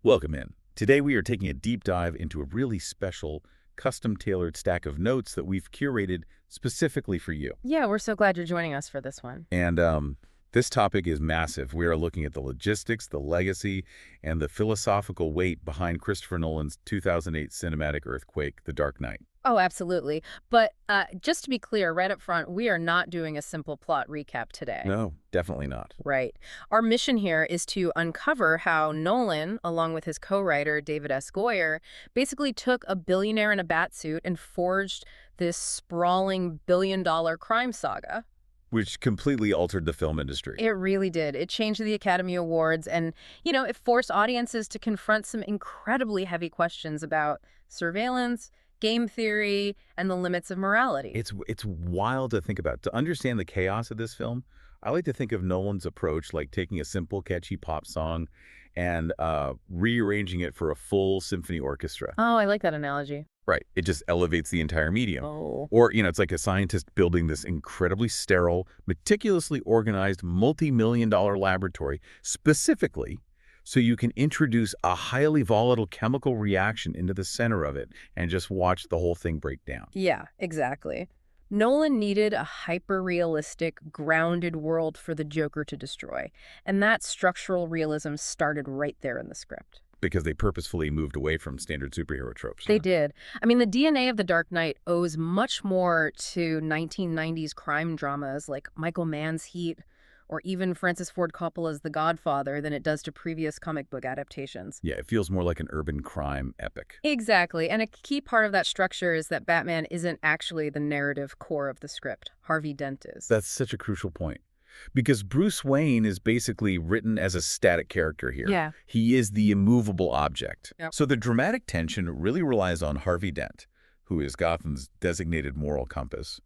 Welcome in. Today we are taking a deep dive into a really special, custom-tailored stack of notes that we've curated specifically for you. Yeah, we're so glad you're joining us for this one. And this topic is massive. We are looking at the logistics, the legacy, and the philosophical weight behind Christopher Nolan's 2008 cinematic earthquake, The Dark Knight. Oh, absolutely. But just to be clear, right up front, we are not doing a simple plot recap today. No, definitely not. Right. Our mission here is to uncover how Nolan, along with his co-writer David S. Goyer, basically took a billionaire in a batsuit and forged this sprawling billion-dollar crime saga. Which completely altered the film industry. It really did. It changed the Academy Awards and, it forced audiences to confront some incredibly heavy questions about surveillance, game theory, and the limits of morality. It's wild to think about. To understand the chaos of this film, I like to think of Nolan's approach like taking a simple, catchy pop song and rearranging it for a full symphony orchestra. Oh, I like that analogy. Right. It just elevates the entire medium. Oh. Or, it's like a scientist building this incredibly sterile, meticulously organized, multi-million-dollar laboratory specifically so you can introduce a highly volatile chemical reaction into the center of it and just watch the whole thing break down. Yeah, exactly. Nolan needed a hyper-realistic, grounded world for the Joker to destroy, and that structural realism started right there in the script. Because they purposefully moved away from standard superhero tropes. They did. I mean, the DNA of The Dark Knight owes much more to 1990s crime dramas like Michael Mann's Heat or even Francis Ford Coppola's The Godfather than it does to previous comic book adaptations. Yeah, it feels more like an urban crime epic. Exactly. And a key part of that structure is that Batman isn't actually the narrative core of the script. Harvey Dent is. That's such a crucial point. Because Bruce Wayne is basically written as a static character here. Yeah. He is the immovable object. Yep. So the dramatic tension really relies on Harvey Dent, who is Gotham's designated moral compass,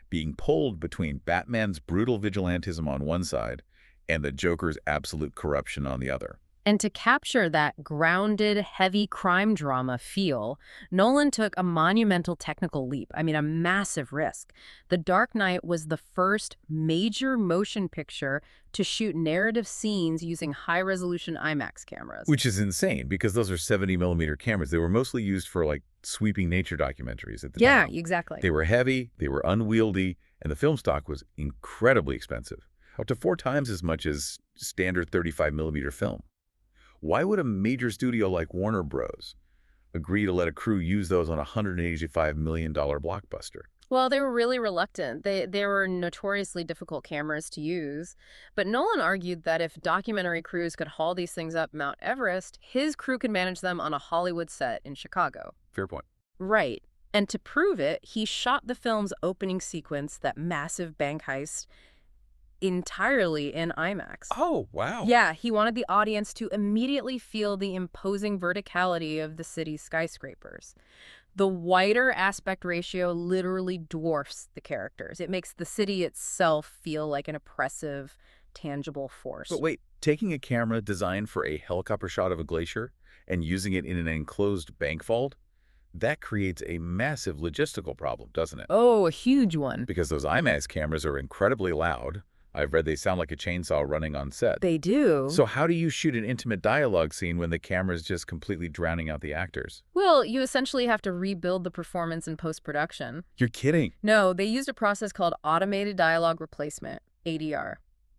being pulled between Batman's brutal vigilantism on one side and the Joker's absolute corruption on the other. And to capture that grounded, heavy crime drama feel, Nolan took a monumental technical leap. I mean, a massive risk. The Dark Knight was the first major motion picture to shoot narrative scenes using high-resolution IMAX cameras. Which is insane, because those are 70mm cameras. They were mostly used for, sweeping nature documentaries at the time. Yeah, exactly. They were heavy, they were unwieldy, and the film stock was incredibly expensive, up to 4 times as much as standard 35mm film. Why would a major studio like Warner Bros. Agree to let a crew use those on a $185 million blockbuster? Well, they were really reluctant. They were notoriously difficult cameras to use. But Nolan argued that if documentary crews could haul these things up Mount Everest, his crew could manage them on a Hollywood set in Chicago. Fair point. Right. And to prove it, he shot the film's opening sequence, that massive bank heist, entirely in IMAX. Oh, wow. Yeah, he wanted the audience to immediately feel the imposing verticality of the city's skyscrapers. The wider aspect ratio literally dwarfs the characters. It makes the city itself feel like an oppressive, tangible force. But wait, taking a camera designed for a helicopter shot of a glacier and using it in an enclosed bank vault, that creates a massive logistical problem, doesn't it? Oh, a huge one. Because those IMAX cameras are incredibly loud. I've read they sound like a chainsaw running on set. They do. So how do you shoot an intimate dialogue scene when the camera's just completely drowning out the actors? Well, you essentially have to rebuild the performance in post-production. You're kidding. No, they used a process called automated dialogue replacement, ADR.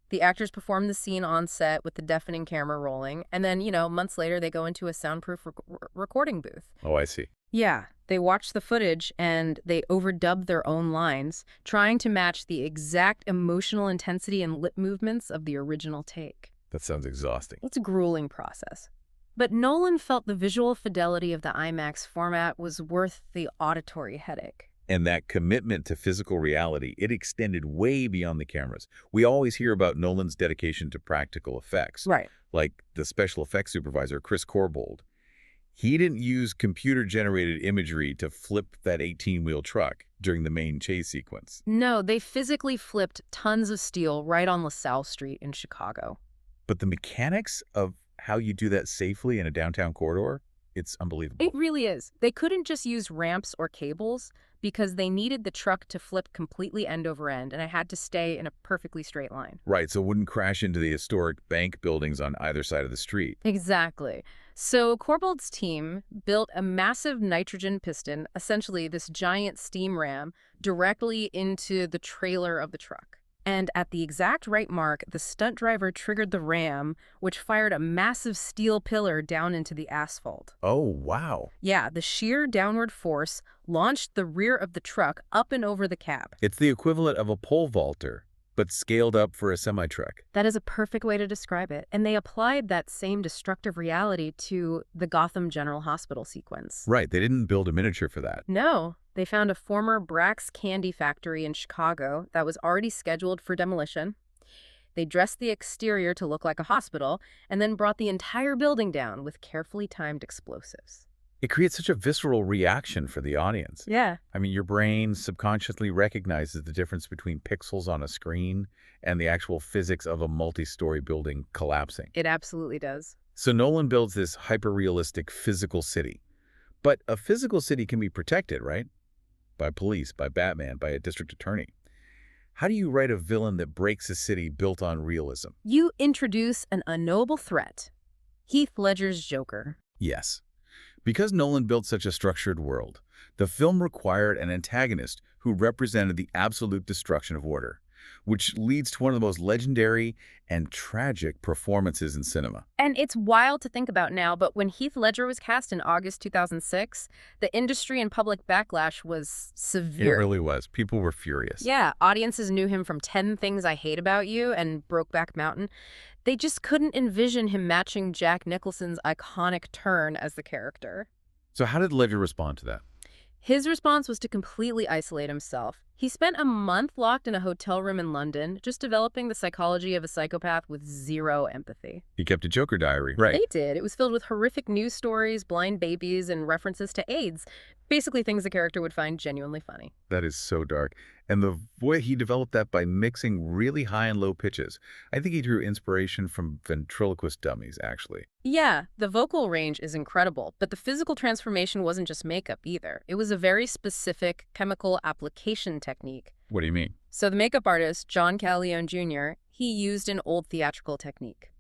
The actors perform the scene on set with the deafening camera rolling, and then, months later they go into a soundproof recording booth. Oh, I see. Yeah, they watch the footage and they overdub their own lines, trying to match the exact emotional intensity and lip movements of the original take. That sounds exhausting. It's a grueling process. But Nolan felt the visual fidelity of the IMAX format was worth the auditory headache. And that commitment to physical reality, it extended way beyond the cameras. We always hear about Nolan's dedication to practical effects. Right. Like the special effects supervisor, Chris Corbould. He didn't use computer-generated imagery to flip that 18-wheel truck during the main chase sequence. No, they physically flipped tons of steel right on LaSalle Street in Chicago. But the mechanics of how you do that safely in a downtown corridor, it's unbelievable. It really is. They couldn't just use ramps or cables because they needed the truck to flip completely end over end, and it had to stay in a perfectly straight line. Right, so it wouldn't crash into the historic bank buildings on either side of the street. Exactly. So Corbold's team built a massive nitrogen piston, essentially this giant steam ram, directly into the trailer of the truck. And at the exact right mark, the stunt driver triggered the ram, which fired a massive steel pillar down into the asphalt. Oh, wow. Yeah, the sheer downward force launched the rear of the truck up and over the cab. It's the equivalent of a pole vaulter, but scaled up for a semi-truck. That is a perfect way to describe it. And they applied that same destructive reality to the Gotham General Hospital sequence. Right, they didn't build a miniature for that. No, they found a former Brax candy factory in Chicago that was already scheduled for demolition. They dressed the exterior to look like a hospital and then brought the entire building down with carefully timed explosives. It creates such a visceral reaction for the audience. Yeah. I mean, your brain subconsciously recognizes the difference between pixels on a screen and the actual physics of a multi-story building collapsing. It absolutely does. So Nolan builds this hyper-realistic physical city. But a physical city can be protected, right? By police, by Batman, by a district attorney. How do you write a villain that breaks a city built on realism? You introduce an unknowable threat. Heath Ledger's Joker. Yes. Because Nolan built such a structured world, the film required an antagonist who represented the absolute destruction of order, which leads to one of the most legendary and tragic performances in cinema. And it's wild to think about now, but when Heath Ledger was cast in August 2006, the industry and public backlash was It severe. really was. People were furious. Yeah, audiences knew him from 10 Things I Hate About You and Brokeback Mountain. They just couldn't envision him matching Jack Nicholson's iconic turn as the character. So how did Ledger respond to that? His response was to completely isolate himself. He spent a month locked in a hotel room in London, just developing the psychology of a psychopath with zero empathy. He kept a Joker diary. Right. They did. It was filled with horrific news stories, blind babies, and references to AIDS. Basically things the character would find genuinely funny. That is so dark. And the way he developed that by mixing really high and low pitches. I think he drew inspiration from ventriloquist dummies, actually. Yeah, the vocal range is incredible, but the physical transformation wasn't just makeup either. It was a very specific chemical application technique. What do you mean? So the makeup artist, John Calleone Jr., he used an old theatrical technique.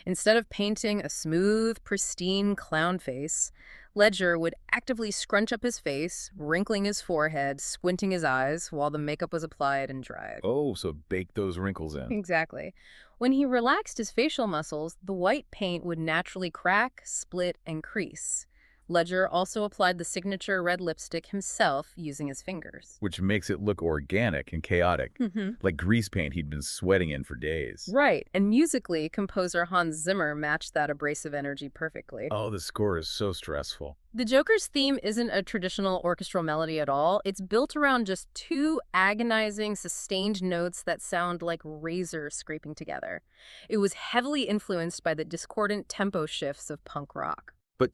Instead of painting a smooth, pristine clown face, Ledger would actively scrunch up his face, wrinkling his forehead, squinting his eyes while the makeup was applied and dried. Oh, so bake those wrinkles in. Exactly. When he relaxed his facial muscles, the white paint would naturally crack, split, and crease. Ledger also applied the signature red lipstick himself using his fingers. Which makes it look organic and chaotic. Like grease paint he'd been sweating in for days. Right, and musically, composer Hans Zimmer matched that abrasive energy perfectly. Oh, the score is so stressful. The Joker's theme isn't a traditional orchestral melody at all. It's built around just two agonizing, sustained notes that sound like razors scraping together. It was heavily influenced by the discordant tempo shifts of punk rock. But,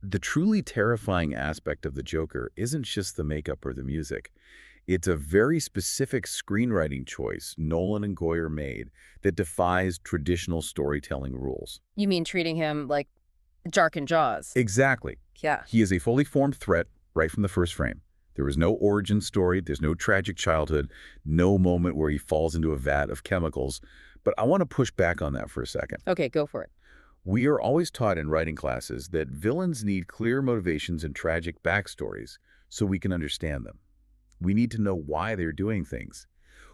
the truly terrifying aspect of the Joker isn't just the makeup or the music. It's a very specific screenwriting choice Nolan and Goyer made that defies traditional storytelling rules. You mean treating him like Jark and Jaws? Exactly. Yeah. He is a fully formed threat right from the first frame. There is no origin story, there's no tragic childhood, no moment where he falls into a vat of chemicals. But I want to push back on that for a second. Okay, go for it. We are always taught in writing classes that villains need clear motivations and tragic backstories so we can understand them. We need to know why they're doing things.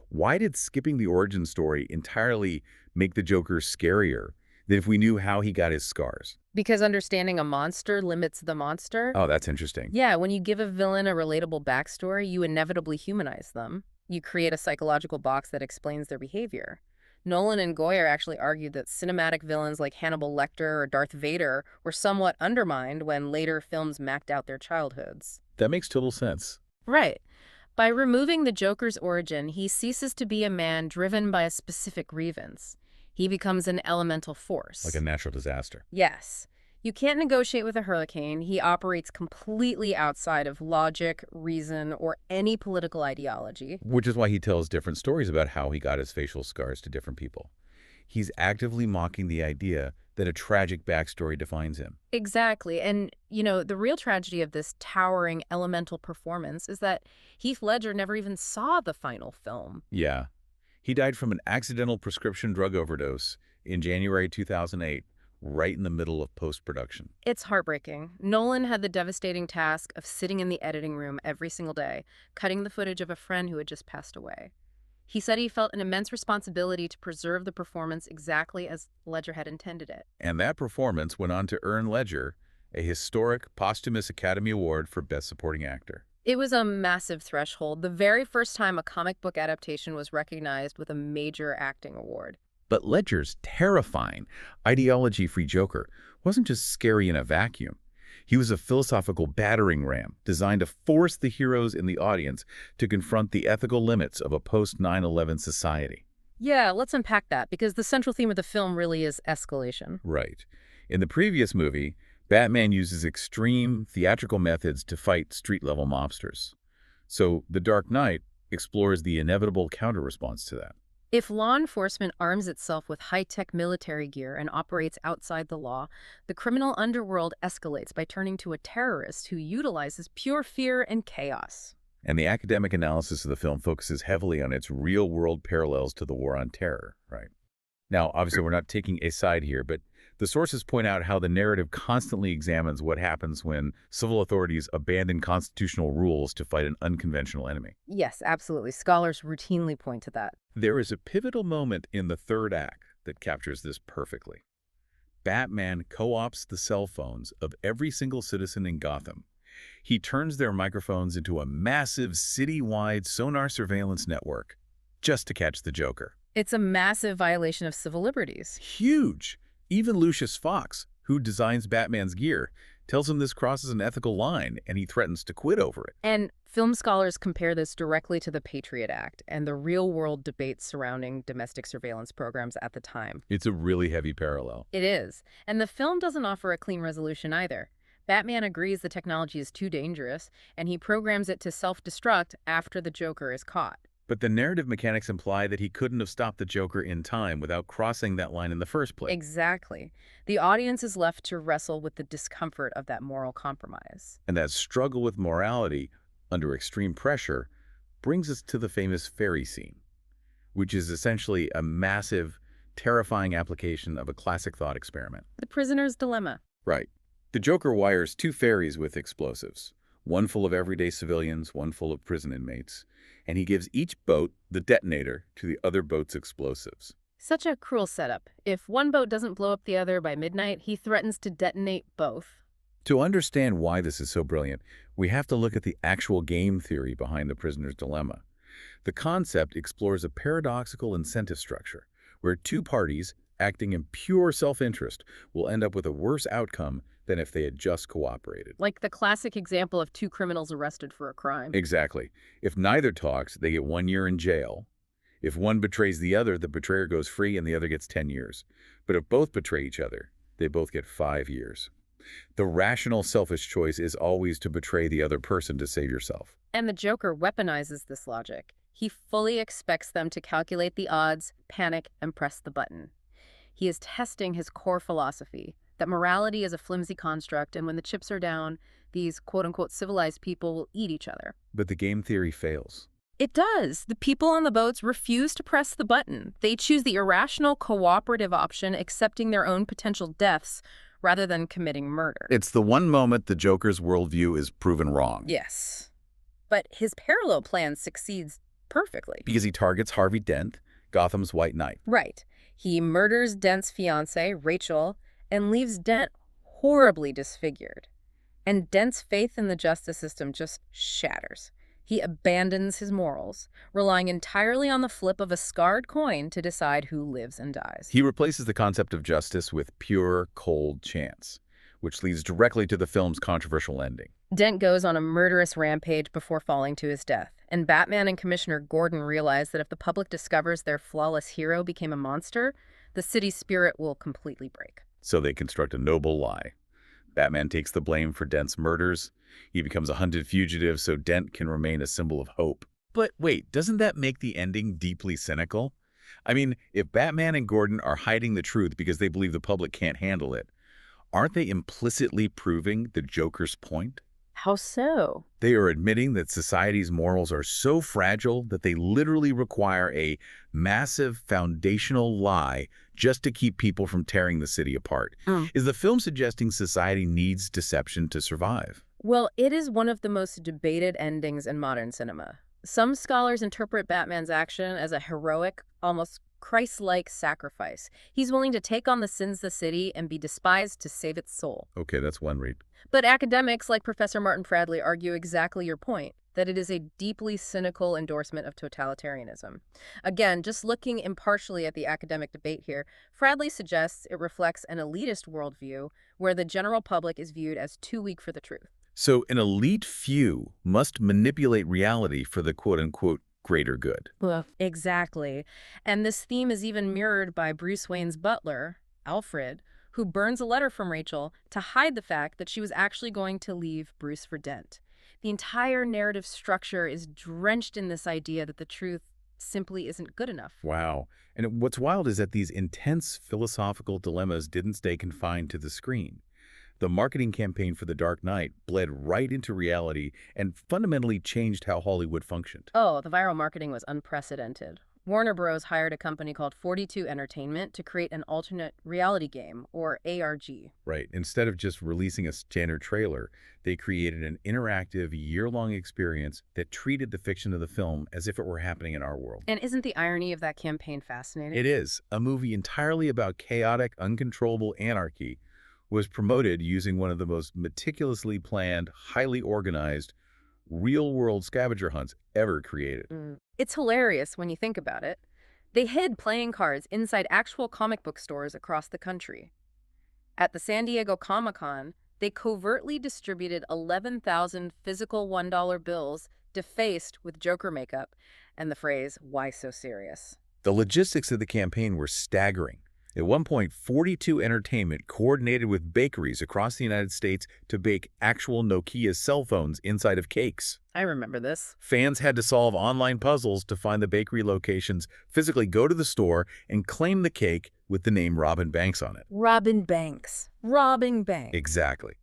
Why did skipping the origin story entirely make the Joker scarier than if we knew how he got his scars? Because understanding a monster limits the monster? Oh, that's interesting. Yeah, when you give a villain a relatable backstory, you inevitably humanize them. You create a psychological box that explains their behavior. Nolan and Goyer actually argued that cinematic villains like Hannibal Lecter or Darth Vader were somewhat undermined when later films mapped out their childhoods. That makes total sense. Right. By removing the Joker's origin, he ceases to be a man driven by a specific grievance. He becomes an elemental force. Like a natural disaster. Yes. You can't negotiate with a hurricane. He operates completely outside of logic, reason, or any political ideology. Which is why he tells different stories about how he got his facial scars to different people. He's actively mocking the idea that a tragic backstory defines him. Exactly. And, the real tragedy of this towering elemental performance is that Heath Ledger never even saw the final film. Yeah. He died from an accidental prescription drug overdose in January 2008, right in the middle of post-production. It's heartbreaking. Nolan had the devastating task of sitting in the editing room every single day, cutting the footage of a friend who had just passed away. He said he felt an immense responsibility to preserve the performance exactly as Ledger had intended it. And that performance went on to earn Ledger a historic posthumous Academy Award for Best Supporting Actor. It was a massive threshold, the very first time a comic book adaptation was recognized with a major acting award. But Ledger's terrifying, ideology-free Joker wasn't just scary in a vacuum. He was a philosophical battering ram designed to force the heroes in the audience to confront the ethical limits of a post-9/11 society. Yeah, let's unpack that, because the central theme of the film really is escalation. Right. In the previous movie, Batman uses extreme theatrical methods to fight street-level mobsters. So The Dark Knight explores the inevitable counter-response to that. If law enforcement arms itself with high-tech military gear and operates outside the law, the criminal underworld escalates by turning to a terrorist who utilizes pure fear and chaos. And the academic analysis of the film focuses heavily on its real-world parallels to the War on Terror, right? Now, obviously, we're not taking a side here, but the sources point out how the narrative constantly examines what happens when civil authorities abandon constitutional rules to fight an unconventional enemy. Yes, absolutely. Scholars routinely point to that. There is a pivotal moment in the third act that captures this perfectly. Batman co-opts the cell phones of every single citizen in Gotham. He turns their microphones into a massive city-wide sonar surveillance network just to catch the Joker. It's a massive violation of civil liberties. Huge! Even Lucius Fox, who designs Batman's gear, tells him this crosses an ethical line, and he threatens to quit over it. And film scholars compare this directly to the Patriot Act and the real-world debates surrounding domestic surveillance programs at the time. It's a really heavy parallel. It is. And the film doesn't offer a clean resolution either. Batman agrees the technology is too dangerous, and he programs it to self-destruct after the Joker is caught. But the narrative mechanics imply that he couldn't have stopped the Joker in time without crossing that line in the first place. Exactly. The audience is left to wrestle with the discomfort of that moral compromise. And that struggle with morality under extreme pressure brings us to the famous ferry scene, which is essentially a massive, terrifying application of a classic thought experiment. The prisoner's dilemma. Right. The Joker wires two ferries with explosives, one full of everyday civilians, one full of prison inmates, and he gives each boat the detonator to the other boat's explosives. Such a cruel setup. If one boat doesn't blow up the other by midnight, he threatens to detonate both. To understand why this is so brilliant, we have to look at the actual game theory behind the prisoner's dilemma. The concept explores a paradoxical incentive structure, where two parties, acting in pure self-interest, will end up with a worse outcome than if they had just cooperated. Like the classic example of two criminals arrested for a crime. Exactly. If neither talks, they get 1 year in jail. If one betrays the other, the betrayer goes free and the other gets 10 years. But if both betray each other, they both get 5 years. The rational, selfish choice is always to betray the other person to save yourself. And the Joker weaponizes this logic. He fully expects them to calculate the odds, panic, and press the button. He is testing his core philosophy, that morality is a flimsy construct, and when the chips are down, these quote-unquote civilized people will eat each other. But the game theory fails. It does. The people on the boats refuse to press the button. They choose the irrational, cooperative option, accepting their own potential deaths rather than committing murder. It's the one moment the Joker's worldview is proven wrong. Yes. But his parallel plan succeeds perfectly. Because he targets Harvey Dent, Gotham's White Knight. Right. He murders Dent's fiancée, Rachel, and leaves Dent horribly disfigured. And Dent's faith in the justice system just shatters. He abandons his morals, relying entirely on the flip of a scarred coin to decide who lives and dies. He replaces the concept of justice with pure, cold chance, which leads directly to the film's controversial ending. Dent goes on a murderous rampage before falling to his death, and Batman and Commissioner Gordon realize that if the public discovers their flawless hero became a monster, the city's spirit will completely break. So they construct a noble lie. Batman takes the blame for Dent's murders. He becomes a hunted fugitive so Dent can remain a symbol of hope. But wait, doesn't that make the ending deeply cynical? I mean, if Batman and Gordon are hiding the truth because they believe the public can't handle it, aren't they implicitly proving the Joker's point? How so? They are admitting that society's morals are so fragile that they literally require a massive foundational lie just to keep people from tearing the city apart. Mm. Is the film suggesting society needs deception to survive? Well, it is one of the most debated endings in modern cinema. Some scholars interpret Batman's action as a heroic, almost Christ-like sacrifice. He's willing to take on the sins of the city and be despised to save its soul. Okay, that's one read. But academics like Professor Martin Fradley argue exactly your point, that it is a deeply cynical endorsement of totalitarianism. Again, just looking impartially at the academic debate here, Fradley suggests it reflects an elitist worldview where the general public is viewed as too weak for the truth. So an elite few must manipulate reality for the quote-unquote greater good. Well, exactly. And this theme is even mirrored by Bruce Wayne's butler, Alfred, who burns a letter from Rachel to hide the fact that she was actually going to leave Bruce for Dent. The entire narrative structure is drenched in this idea that the truth simply isn't good enough. Wow. And what's wild is that these intense philosophical dilemmas didn't stay confined to the screen. The marketing campaign for The Dark Knight bled right into reality and fundamentally changed how Hollywood functioned. Oh, the viral marketing was unprecedented. Warner Bros. Hired a company called 42 Entertainment to create an alternate reality game, or ARG. Right. Instead of just releasing a standard trailer, they created an interactive, year-long experience that treated the fiction of the film as if it were happening in our world. And isn't the irony of that campaign fascinating? It is. A movie entirely about chaotic, uncontrollable anarchy was promoted using one of the most meticulously planned, highly organized, real-world scavenger hunts ever created. It's hilarious when you think about it. They hid playing cards inside actual comic book stores across the country. At the San Diego Comic-Con, they covertly distributed 11,000 physical $1 bills defaced with Joker makeup and the phrase, "Why so serious?" The logistics of the campaign were staggering. At one point, 42 Entertainment coordinated with bakeries across the United States to bake actual Nokia cell phones inside of cakes. I remember this. Fans had to solve online puzzles to find the bakery locations, physically go to the store, and claim the cake with the name Robin Banks on it. Robin Banks. Robbing Banks. Exactly.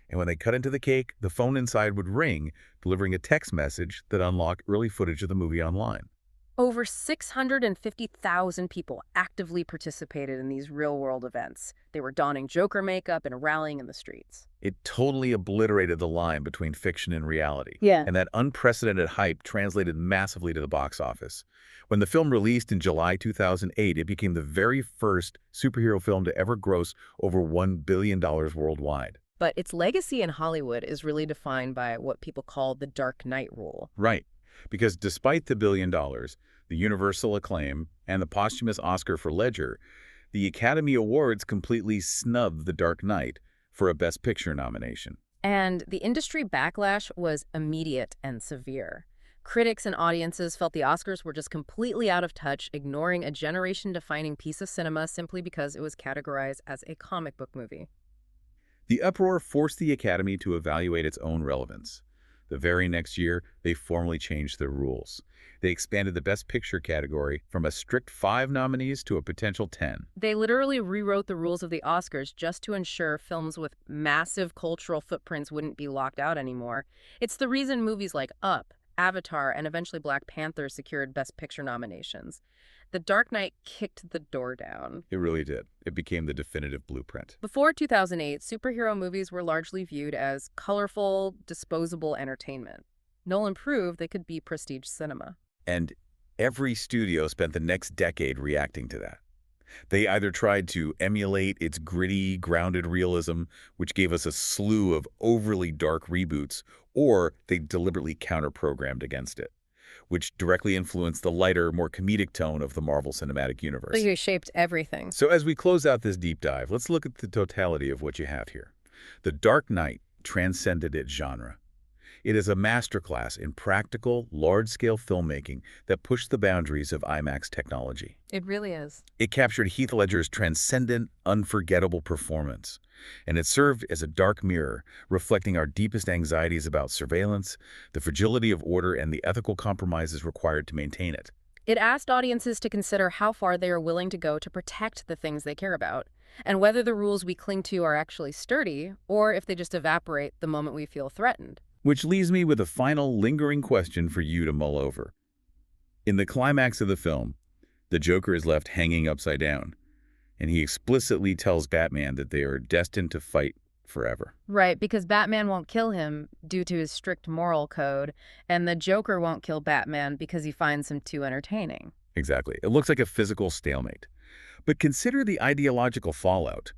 And when they cut into the cake, the phone inside would ring, delivering a text message that unlocked early footage of the movie online. Over 650,000 people actively participated in these real-world events. They were donning Joker makeup and rallying in the streets. It totally obliterated the line between fiction and reality. Yeah. And that unprecedented hype translated massively to the box office. When the film released in July 2008, it became the very first superhero film to ever gross over $1 billion worldwide. But its legacy in Hollywood is really defined by what people call the Dark Knight rule. Right. Because despite the $1 billion, the universal acclaim, and the posthumous Oscar for Ledger, the Academy Awards completely snubbed The Dark Knight for a Best Picture nomination. And the industry backlash was immediate and severe. Critics and audiences felt the Oscars were just completely out of touch, ignoring a generation-defining piece of cinema simply because it was categorized as a comic book movie. The uproar forced the Academy to evaluate its own relevance. The very next year, they formally changed their rules. They expanded the Best Picture category from a strict 5 nominees to a potential 10. They literally rewrote the rules of the Oscars just to ensure films with massive cultural footprints wouldn't be locked out anymore. It's the reason movies like Up, Avatar, and eventually Black Panther secured Best Picture nominations. The Dark Knight kicked the door down. It really did. It became the definitive blueprint. Before 2008, superhero movies were largely viewed as colorful, disposable entertainment. Nolan proved they could be prestige cinema. And every studio spent the next decade reacting to that. They either tried to emulate its gritty, grounded realism, which gave us a slew of overly dark reboots, or they deliberately counter-programmed against it, which directly influenced the lighter, more comedic tone of the Marvel Cinematic Universe. They shaped everything. So as we close out this deep dive, let's look at the totality of what you have here. The Dark Knight transcended its genre. It is a masterclass in practical, large-scale filmmaking that pushed the boundaries of IMAX technology. It really is. It captured Heath Ledger's transcendent, unforgettable performance, and it served as a dark mirror, reflecting our deepest anxieties about surveillance, the fragility of order, and the ethical compromises required to maintain it. It asked audiences to consider how far they are willing to go to protect the things they care about, and whether the rules we cling to are actually sturdy, or if they just evaporate the moment we feel threatened. Which leaves me with a final lingering question for you to mull over. In the climax of the film, the Joker is left hanging upside down, and he explicitly tells Batman that they are destined to fight forever. Right, because Batman won't kill him due to his strict moral code, and the Joker won't kill Batman because he finds him too entertaining. Exactly. It looks like a physical stalemate. But consider the ideological fallout.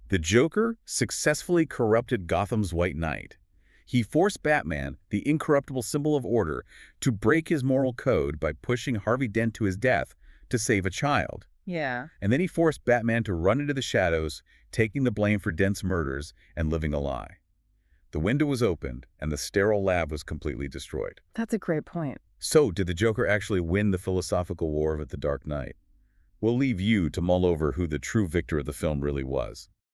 The Joker successfully corrupted Gotham's White Knight. He forced Batman, the incorruptible symbol of order, to break his moral code by pushing Harvey Dent to his death to save a child. Yeah. And then he forced Batman to run into the shadows, taking the blame for Dent's murders and living a lie. The window was opened, and the sterile lab was completely destroyed. That's a great point. So, did the Joker actually win the philosophical war of the Dark Knight? We'll leave you to mull over who the true victor of the film really was.